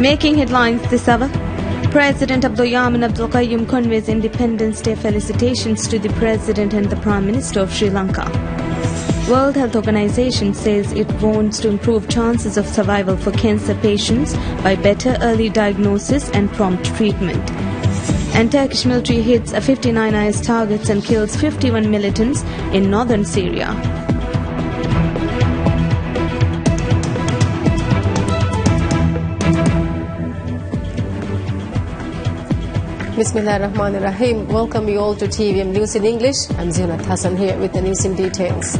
Making headlines this hour, President Abdul Yamin Abdul Qayyum conveys Independence Day felicitations to the President and the Prime Minister of Sri Lanka. World Health Organization says it wants to improve chances of survival for cancer patients by better early diagnosis and prompt treatment. And Turkish military hits 59 IS targets and kills 51 militants in northern Syria. Bismillahirrahmanirrahim. Welcome you all to TVM News in English. I'm Zionat Hassan here with the news in details.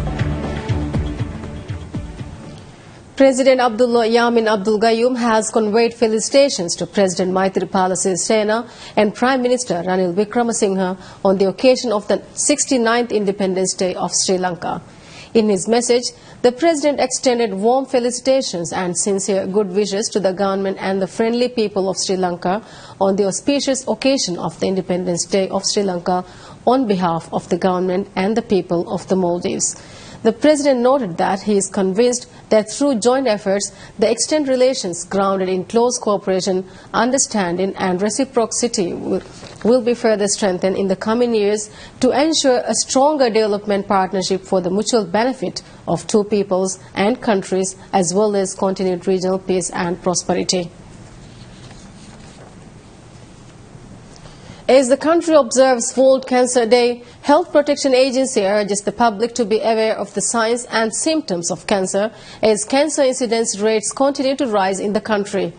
President Abdullah Yamin Abdul Qayyum has conveyed felicitations to President Maithripala Sirisena and Prime Minister Ranil Wickremesinghe on the occasion of the 69th Independence Day of Sri Lanka. In his message, the President extended warm felicitations and sincere good wishes to the government and the friendly people of Sri Lanka on the auspicious occasion of the Independence Day of Sri Lanka on behalf of the government and the people of the Maldives. The President noted that he is convinced that through joint efforts, the extant relations grounded in close cooperation, understanding and reciprocity will be further strengthened in the coming years to ensure a stronger development partnership for the mutual benefit of two peoples and countries, as well as continued regional peace and prosperity. As the country observes World Cancer Day, Health Protection Agency urges the public to be aware of the signs and symptoms of cancer as cancer incidence rates continue to rise in the country.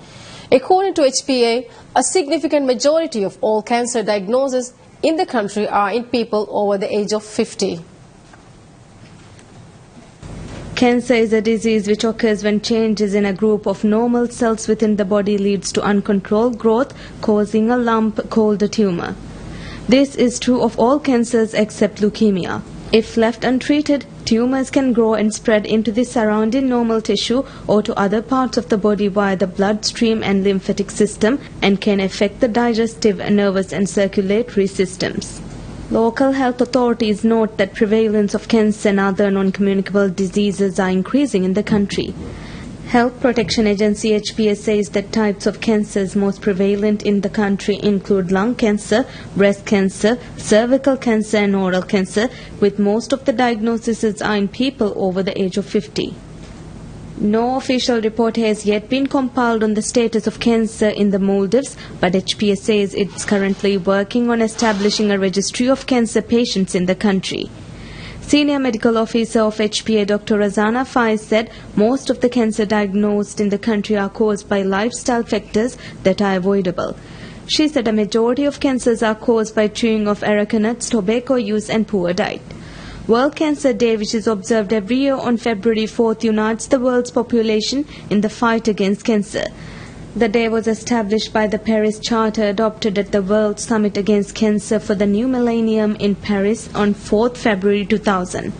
According to HPA, a significant majority of all cancer diagnoses in the country are in people over the age of 50. Cancer is a disease which occurs when changes in a group of normal cells within the body leads to uncontrolled growth, causing a lump called a tumor. This is true of all cancers except leukemia. If left untreated, tumors can grow and spread into the surrounding normal tissue or to other parts of the body via the bloodstream and lymphatic system and can affect the digestive, nervous and circulatory systems. Local health authorities note that prevalence of cancer and other non-communicable diseases are increasing in the country. Health Protection Agency HPA says that types of cancers most prevalent in the country include lung cancer, breast cancer, cervical cancer and oral cancer, with most of the diagnoses are in people over the age of 50. No official report has yet been compiled on the status of cancer in the Maldives, but HPA says it's currently working on establishing a registry of cancer patients in the country. Senior Medical Officer of HPA Dr. Razana Faiz said most of the cancer diagnosed in the country are caused by lifestyle factors that are avoidable. She said a majority of cancers are caused by chewing of areca nuts, tobacco use and poor diet. World Cancer Day, which is observed every year on February 4th, unites the world's population in the fight against cancer. The day was established by the Paris Charter adopted at the World Summit Against Cancer for the New Millennium in Paris on 4th February 2000.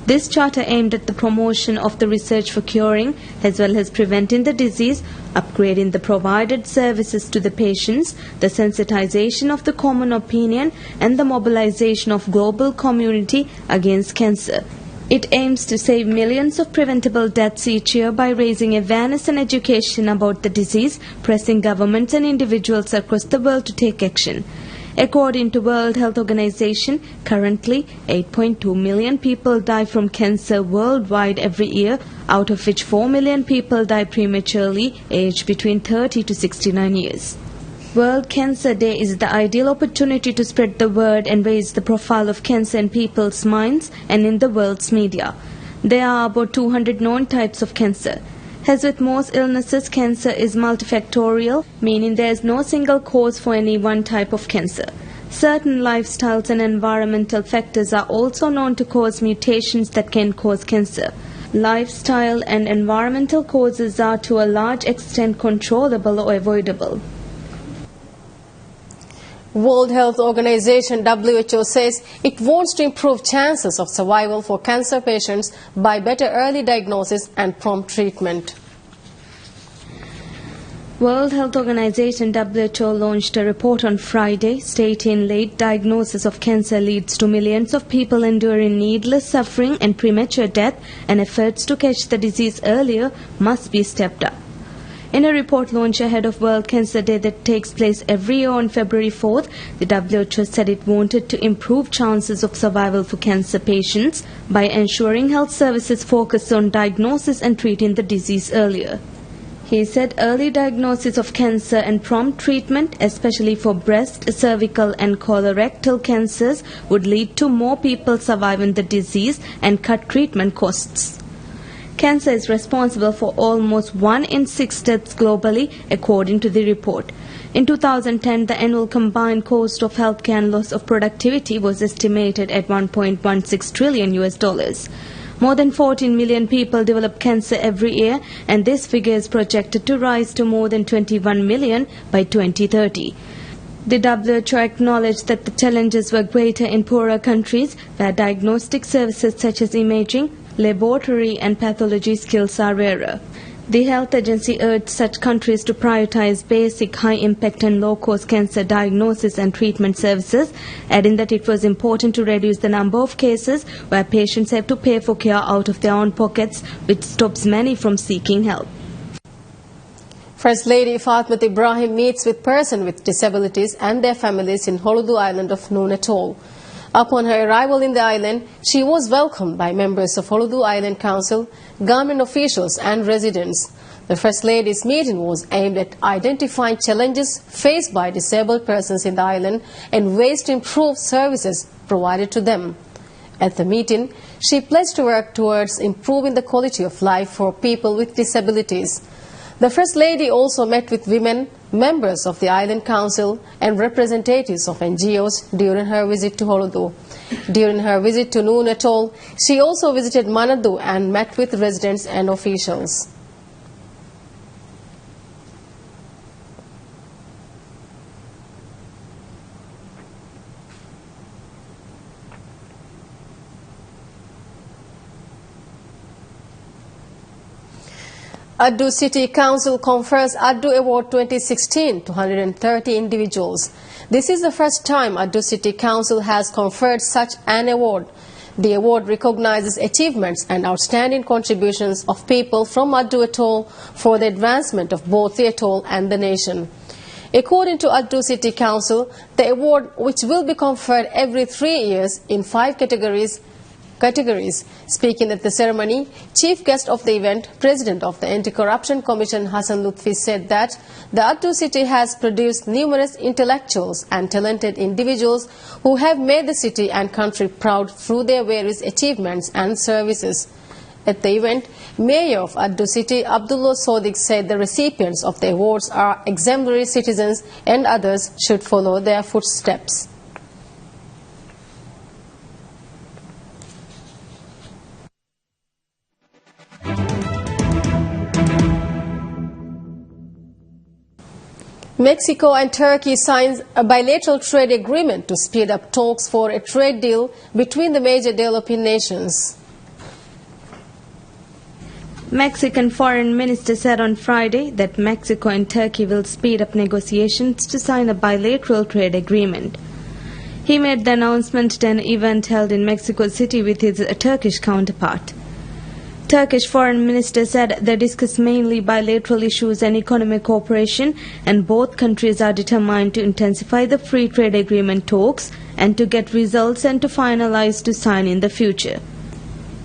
This charter aimed at the promotion of the research for curing as well as preventing the disease, upgrading the provided services to the patients, the sensitization of the common opinion and the mobilization of global community against cancer. It aims to save millions of preventable deaths each year by raising awareness and education about the disease, pressing governments and individuals across the world to take action. According to World Health Organization, currently 8.2 million people die from cancer worldwide every year, out of which 4 million people die prematurely, aged between 30 to 69 years. World Cancer Day is the ideal opportunity to spread the word and raise the profile of cancer in people's minds and in the world's media. There are about 200 known types of cancer. As with most illnesses, cancer is multifactorial, meaning there is no single cause for any one type of cancer. Certain lifestyles and environmental factors are also known to cause mutations that can cause cancer. Lifestyle and environmental causes are to a large extent controllable or avoidable. World Health Organization WHO says it wants to improve chances of survival for cancer patients by better early diagnosis and prompt treatment. World Health Organization WHO launched a report on Friday stating late diagnosis of cancer leads to millions of people enduring needless suffering and premature death, and efforts to catch the disease earlier must be stepped up. In a report launched ahead of World Cancer Day that takes place every year on February 4th, the WHO said it wanted to improve chances of survival for cancer patients by ensuring health services focus on diagnosis and treating the disease earlier. He said early diagnosis of cancer and prompt treatment, especially for breast, cervical and colorectal cancers, would lead to more people surviving the disease and cut treatment costs. Cancer is responsible for almost 1 in 6 deaths globally, according to the report. In 2010, the annual combined cost of healthcare and loss of productivity was estimated at $1.16 trillion. More than 14 million people develop cancer every year, and this figure is projected to rise to more than 21 million by 2030. The WHO acknowledged that the challenges were greater in poorer countries, where diagnostic services such as imaging, laboratory and pathology skills are rarer. The health agency urged such countries to prioritize basic, high-impact and low-cost cancer diagnosis and treatment services, adding that it was important to reduce the number of cases where patients have to pay for care out of their own pockets, which stops many from seeking help. First Lady Fatmat Ibrahim meets with persons with disabilities and their families in Holudu Island of Noon Atoll. Upon her arrival in the island, she was welcomed by members of Holudu Island Council, government officials and residents. The First Lady's meeting was aimed at identifying challenges faced by disabled persons in the island and ways to improve services provided to them. At the meeting, she pledged to work towards improving the quality of life for people with disabilities. The First Lady also met with women, members of the Island Council and representatives of NGOs during her visit to Holudu. During her visit to Noon Atoll, she also visited Manadu and met with residents and officials. Addu City Council confers Addu Award 2016 to 130 individuals. This is the first time Addu City Council has conferred such an award. The award recognizes achievements and outstanding contributions of people from Addu Atoll for the advancement of both the atoll and the nation. According to Addu City Council, the award, which will be conferred every 3 years in 5 categories. Speaking at the ceremony, chief guest of the event, President of the Anti-Corruption Commission Hassan Lutfi said that the Addu city has produced numerous intellectuals and talented individuals who have made the city and country proud through their various achievements and services. At the event, Mayor of Addu City, Abdullah Sodiq, said the recipients of the awards are exemplary citizens and others should follow their footsteps. Mexico and Turkey signed a bilateral trade agreement to speed up talks for a trade deal between the major developing nations. Mexican Foreign Minister said on Friday that Mexico and Turkey will speed up negotiations to sign a bilateral trade agreement. He made the announcement at an event held in Mexico City with his Turkish counterpart. Turkish Foreign Minister said they discussed mainly bilateral issues and economic cooperation, and both countries are determined to intensify the free trade agreement talks and to get results and to finalize to sign in the future.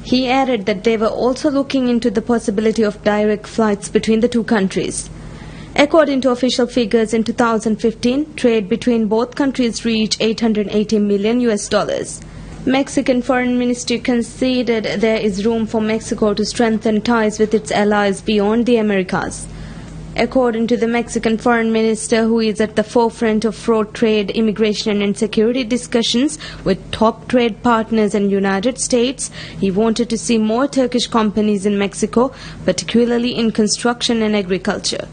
He added that they were also looking into the possibility of direct flights between the two countries. According to official figures, in 2015, trade between both countries reached $880 million. Mexican Foreign Ministry conceded there is room for Mexico to strengthen ties with its allies beyond the Americas. According to the Mexican Foreign Minister, who is at the forefront of fraud, trade, immigration and security discussions with top trade partners in the United States, he wanted to see more Turkish companies in Mexico, particularly in construction and agriculture.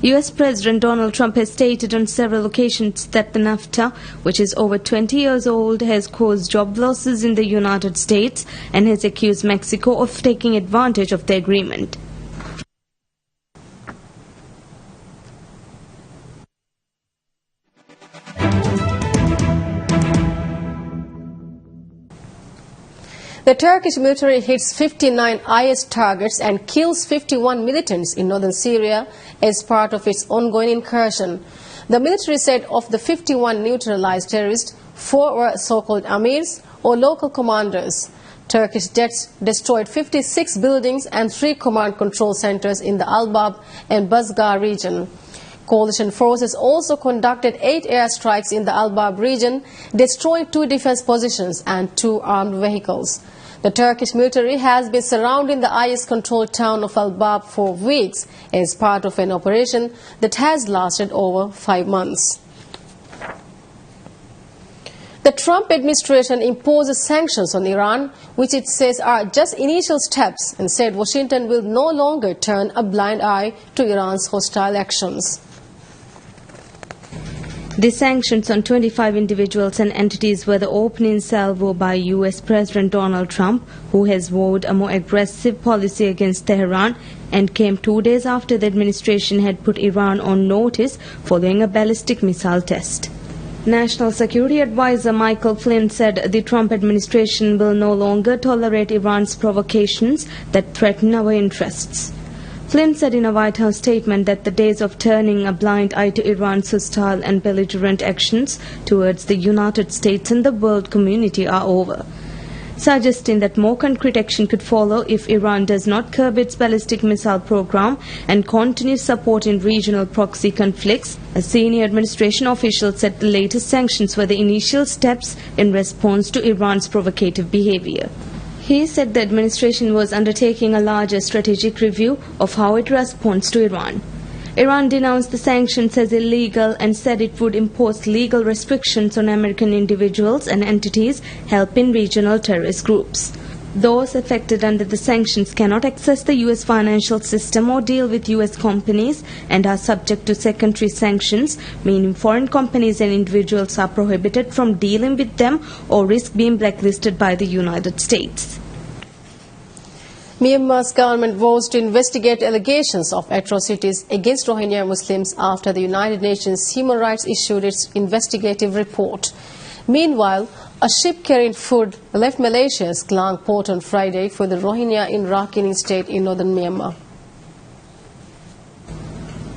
U.S. President Donald Trump has stated on several occasions that the NAFTA, which is over 20 years old, has caused job losses in the United States and has accused Mexico of taking advantage of the agreement. The Turkish military hits 59 IS targets and kills 51 militants in northern Syria as part of its ongoing incursion. The military said of the 51 neutralized terrorists, 4 were so-called amirs or local commanders. Turkish jets destroyed 56 buildings and 3 command control centers in the Al-Bab and Bazgar region. Coalition forces also conducted 8 airstrikes in the Al-Bab region, destroying 2 defense positions and 2 armed vehicles. The Turkish military has been surrounding the IS-controlled town of Al-Bab for weeks as part of an operation that has lasted over 5 months. The Trump administration imposes sanctions on Iran, which it says are just initial steps, and said Washington will no longer turn a blind eye to Iran's hostile actions. The sanctions on 25 individuals and entities were the opening salvo by US President Donald Trump, who has vowed a more aggressive policy against Tehran, and came 2 days after the administration had put Iran on notice following a ballistic missile test. National Security Advisor Michael Flynn said the Trump administration will no longer tolerate Iran's provocations that threaten our interests. Flynn said in a White House statement that the days of turning a blind eye to Iran's hostile and belligerent actions towards the United States and the world community are over, suggesting that more concrete action could follow if Iran does not curb its ballistic missile program and continues supporting regional proxy conflicts. A senior administration official said the latest sanctions were the initial steps in response to Iran's provocative behavior. He said the administration was undertaking a larger strategic review of how it responds to Iran. Iran denounced the sanctions as illegal and said it would impose legal restrictions on American individuals and entities helping regional terrorist groups. Those affected under the sanctions cannot access the U.S. financial system or deal with U.S. companies and are subject to secondary sanctions, meaning foreign companies and individuals are prohibited from dealing with them or risk being blacklisted by the United States. Myanmar's government vows to investigate allegations of atrocities against Rohingya Muslims after the United Nations Human Rights issued its investigative report. Meanwhile, a ship carrying food left Malaysia's Klang port on Friday for the Rohingya in Rakhine state in northern Myanmar.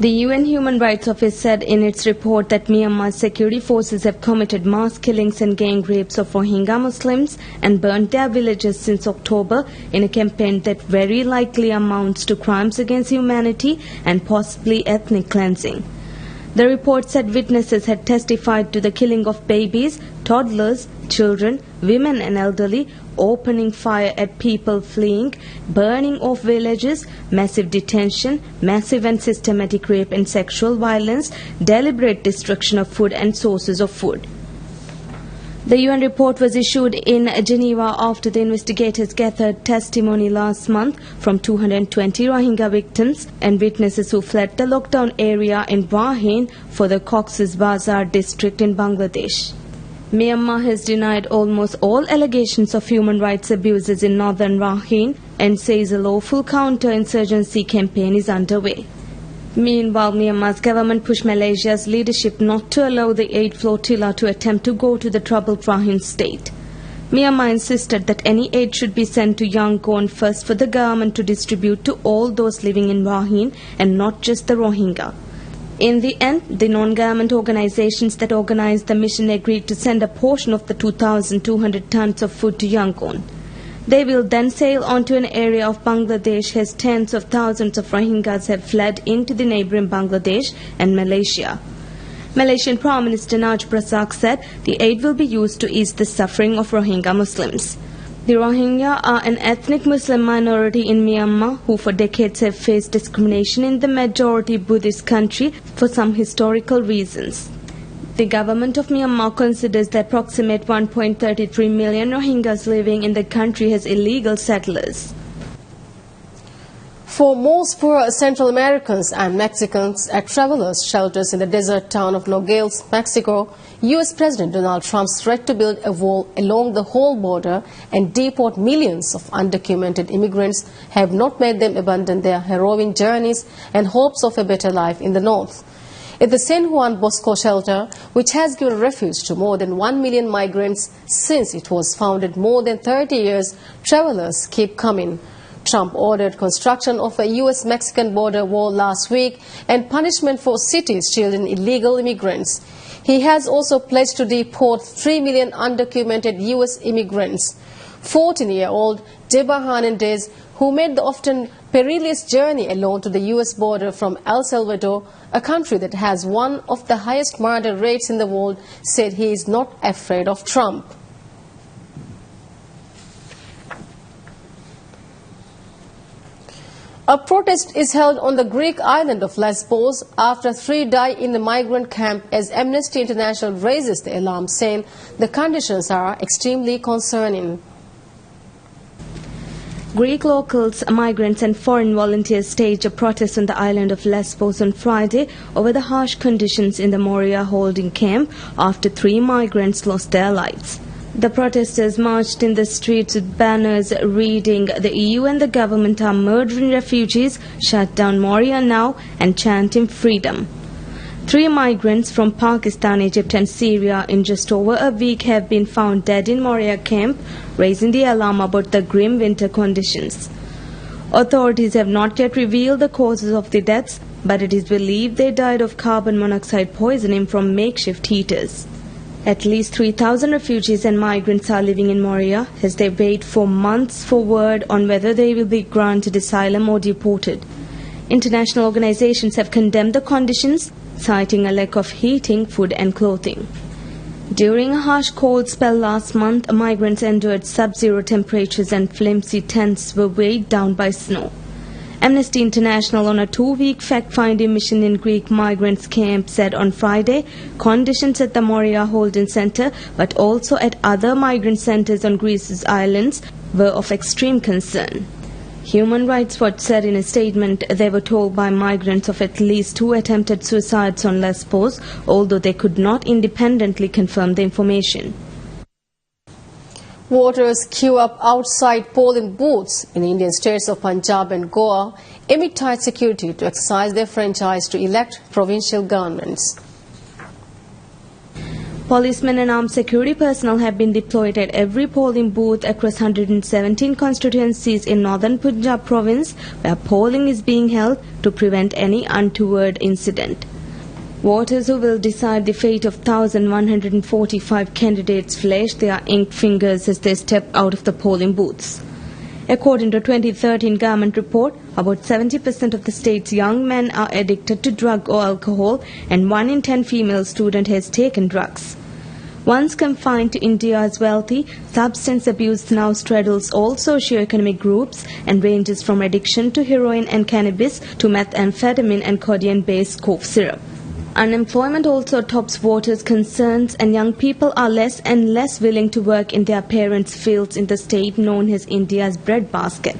The UN Human Rights Office said in its report that Myanmar's security forces have committed mass killings and gang rapes of Rohingya Muslims and burnt their villages since October in a campaign that very likely amounts to crimes against humanity and possibly ethnic cleansing. The report said witnesses had testified to the killing of babies, toddlers, children, women and elderly, opening fire at people fleeing, burning of villages, massive detention, massive and systematic rape and sexual violence, deliberate destruction of food and sources of food. The UN report was issued in Geneva after the investigators gathered testimony last month from 220 Rohingya victims and witnesses who fled the lockdown area in Rakhine for the Cox's Bazar district in Bangladesh. Myanmar has denied almost all allegations of human rights abuses in northern Rakhine and says a lawful counter-insurgency campaign is underway. Meanwhile, Myanmar's government pushed Malaysia's leadership not to allow the aid flotilla to attempt to go to the troubled Rakhine state. Myanmar insisted that any aid should be sent to Yangon first for the government to distribute to all those living in Rakhine and not just the Rohingya. In the end, the non-government organizations that organized the mission agreed to send a portion of the 2,200 tons of food to Yangon. They will then sail onto an area of Bangladesh as tens of thousands of Rohingyas have fled into the neighboring Bangladesh and Malaysia. Malaysian Prime Minister Najib Razak said the aid will be used to ease the suffering of Rohingya Muslims. The Rohingya are an ethnic Muslim minority in Myanmar who for decades have faced discrimination in the majority Buddhist country for some historical reasons. The government of Myanmar considers the approximate 1.33 million Rohingyas living in the country as illegal settlers. For most poor Central Americans and Mexicans at travelers' shelters in the desert town of Nogales, Mexico, U.S. President Donald Trump's threat to build a wall along the whole border and deport millions of undocumented immigrants have not made them abandon their harrowing journeys and hopes of a better life in the north. At the San Juan Bosco shelter, which has given refuge to more than 1 million migrants since it was founded more than 30 years, travelers keep coming. Trump ordered construction of a U.S.-Mexican border wall last week and punishment for cities shielding illegal immigrants. He has also pledged to deport 3 million undocumented U.S. immigrants. 14-year-old Deba Hernandez, who made the often perilous journey alone to the U.S. border from El Salvador, a country that has one of the highest murder rates in the world, said he is not afraid of Trump. A protest is held on the Greek island of Lesbos after 3 die in the migrant camp as Amnesty International raises the alarm, saying the conditions are extremely concerning. Greek locals, migrants and foreign volunteers staged a protest on the island of Lesbos on Friday over the harsh conditions in the Moria holding camp after 3 migrants lost their lives. The protesters marched in the streets with banners reading, "The EU and the government are murdering refugees, shut down Moria now," and chanting freedom. 3 migrants from Pakistan, Egypt and Syria in just over a week have been found dead in Moria camp, raising the alarm about the grim winter conditions. Authorities have not yet revealed the causes of the deaths, but it is believed they died of carbon monoxide poisoning from makeshift heaters. At least 3,000 refugees and migrants are living in Moria as they wait for months for word on whether they will be granted asylum or deported. International organizations have condemned the conditions, citing a lack of heating, food and clothing. During a harsh cold spell last month, migrants endured sub-zero temperatures and flimsy tents were weighed down by snow. Amnesty International, on a 2-week fact-finding mission in Greek migrants' camp, said on Friday conditions at the Moria holding center, but also at other migrant centers on Greece's islands, were of extreme concern. Human Rights Watch said in a statement they were told by migrants of at least 2 attempted suicides on Lesbos, although they could not independently confirm the information. Voters queue up outside polling booths in Indian states of Punjab and Goa amid tight security to exercise their franchise to elect provincial governments. Policemen and armed security personnel have been deployed at every polling booth across 117 constituencies in northern Punjab province, where polling is being held to prevent any untoward incident. Voters who will decide the fate of 1,145 candidates flash their inked fingers as they step out of the polling booths. According to a 2013 government report, about 70% of the state's young men are addicted to drug or alcohol, and 1 in 10 female student has taken drugs. Once confined to India's wealthy, substance abuse now straddles all socio-economic groups and ranges from addiction to heroin and cannabis to methamphetamine and codeine-based cough syrup. Unemployment also tops voters' concerns, and young people are less and less willing to work in their parents' fields in the state known as India's breadbasket.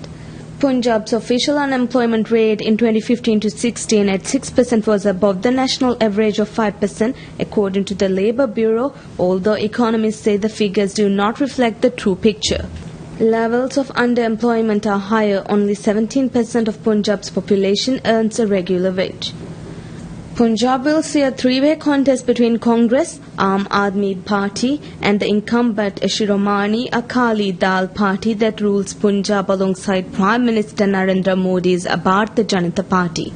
Punjab's official unemployment rate in 2015 to 16 at 6% was above the national average of 5%, according to the Labour Bureau, although economists say the figures do not reflect the true picture. Levels of underemployment are higher. Only 17% of Punjab's population earns a regular wage. Punjab will see a 3-way contest between Congress, Aam Aadmi Party and the incumbent Shiromani Akali Dal Party that rules Punjab alongside Prime Minister Narendra Modi's Bharatiya Janata Party.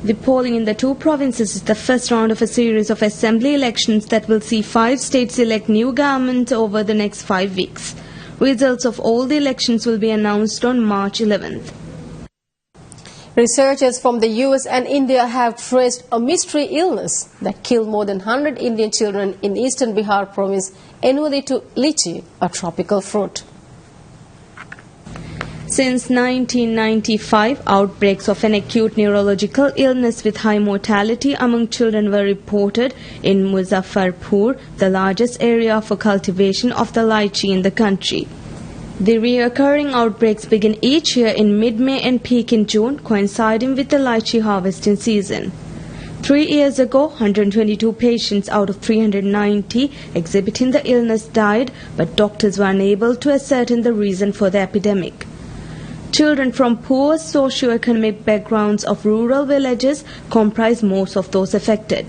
The polling in the 2 provinces is the first round of a series of assembly elections that will see 5 states elect new government over the next 5 weeks. Results of all the elections will be announced on March 11th. Researchers from the US and India have traced a mystery illness that killed more than 100 Indian children in eastern Bihar province annually to lychee, a tropical fruit. Since 1995, outbreaks of an acute neurological illness with high mortality among children were reported in Muzaffarpur, the largest area for cultivation of the lychee in the country. The recurring outbreaks begin each year in mid-May and peak in June, coinciding with the lychee harvesting season. 3 years ago, 122 patients out of 390 exhibiting the illness died, but doctors were unable to ascertain the reason for the epidemic. Children from poor socio-economic backgrounds of rural villages comprise most of those affected.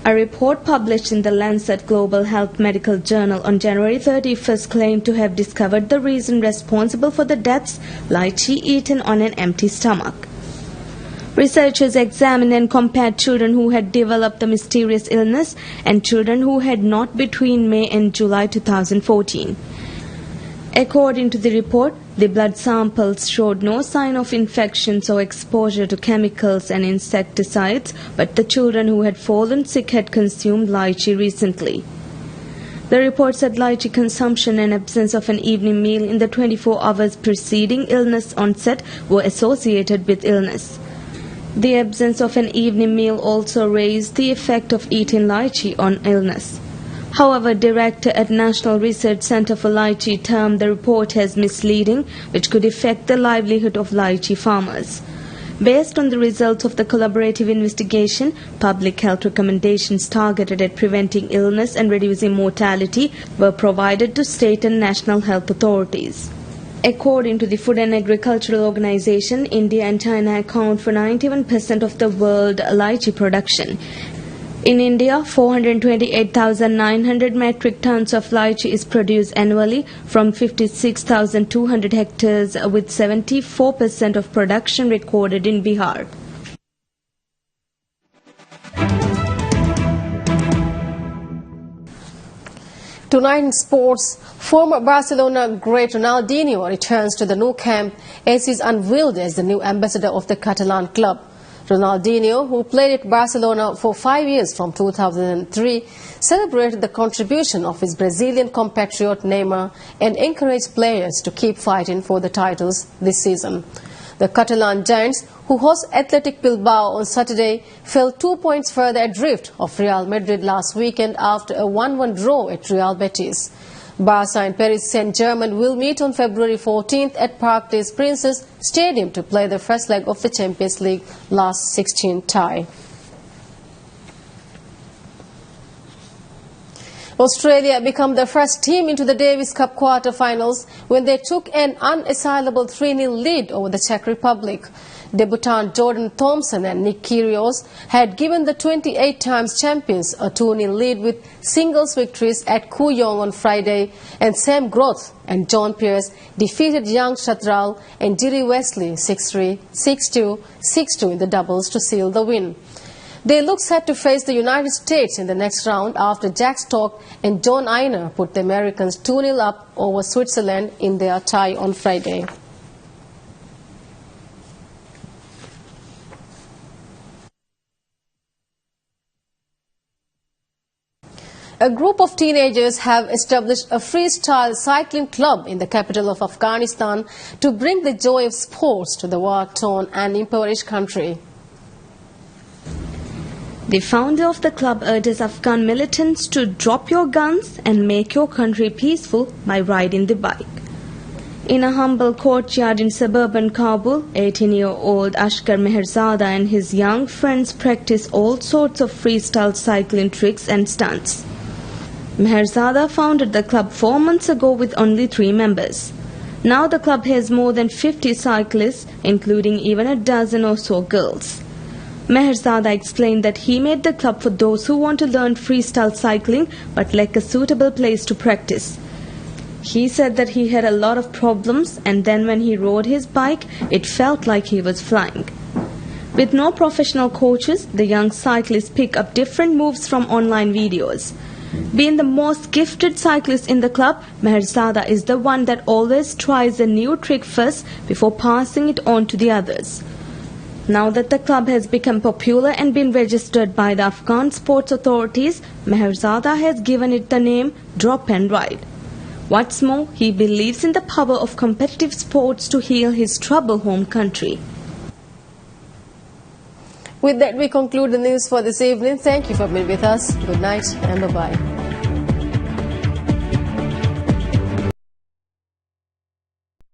A report published in the Lancet Global Health Medical Journal on January 31st claimed to have discovered the reason responsible for the deaths: lychee eaten on an empty stomach. Researchers examined and compared children who had developed the mysterious illness and children who had not between May and July 2014. According to the report, the blood samples showed no sign of infections or exposure to chemicals and insecticides, but the children who had fallen sick had consumed lychee recently. The report said lychee consumption and absence of an evening meal in the 24 hours preceding illness onset were associated with illness. The absence of an evening meal also raised the effect of eating lychee on illness. However, director at National Research Center for Lychee termed the report as misleading, which could affect the livelihood of lychee farmers. Based on the results of the collaborative investigation, public health recommendations targeted at preventing illness and reducing mortality were provided to state and national health authorities. According to the Food and Agricultural Organization, India and China account for 91% of the world lychee production. In India, 428,900 metric tons of lychee is produced annually from 56,200 hectares, with 74% of production recorded in Bihar. Tonight in sports, former Barcelona great Ronaldinho returns to the Nou Camp as he is unveiled as the new ambassador of the Catalan club. Ronaldinho, who played at Barcelona for 5 years from 2003, celebrated the contribution of his Brazilian compatriot Neymar and encouraged players to keep fighting for the titles this season. The Catalan Giants, who host Athletic Bilbao on Saturday, fell 2 points further adrift of Real Madrid last weekend after a 1-1 draw at Real Betis. Barca and Paris Saint-Germain will meet on February 14th at Parc des Princes Stadium to play the first leg of the Champions League last 16 tie. Australia became the first team into the Davis Cup quarter-finals when they took an unassailable 3-0 lead over the Czech Republic. Debutant Jordan Thompson and Nick Kyrgios had given the 28 times champions a 2-0 lead with singles victories at Kooyong on Friday, and Sam Groth and John Pearce defeated Young Shatral and Jiri Wesley 6-3, 6-2, 6-2 in the doubles to seal the win. They look set to face the United States in the next round after Jack Stock and John Einer put the Americans 2-0 up over Switzerland in their tie on Friday. A group of teenagers have established a freestyle cycling club in the capital of Afghanistan to bring the joy of sports to the war-torn and impoverished country. The founder of the club urges Afghan militants to drop your guns and make your country peaceful by riding the bike. In a humble courtyard in suburban Kabul, 18-year-old Ashkar Meherzada and his young friends practice all sorts of freestyle cycling tricks and stunts. Meherzada founded the club 4 months ago with only 3 members. Now the club has more than 50 cyclists, including even a dozen or so girls. Meherzada explained that he made the club for those who want to learn freestyle cycling but lack a suitable place to practice. He said that he had a lot of problems, and then when he rode his bike, it felt like he was flying. With no professional coaches, the young cyclists pick up different moves from online videos. Being the most gifted cyclist in the club, Meherzada is the one that always tries a new trick first before passing it on to the others. Now that the club has become popular and been registered by the Afghan sports authorities, Meherzada has given it the name Drop and Ride. What's more, he believes in the power of competitive sports to heal his troubled home country. With that, we conclude the news for this evening. Thank you for being with us. Good night and bye-bye.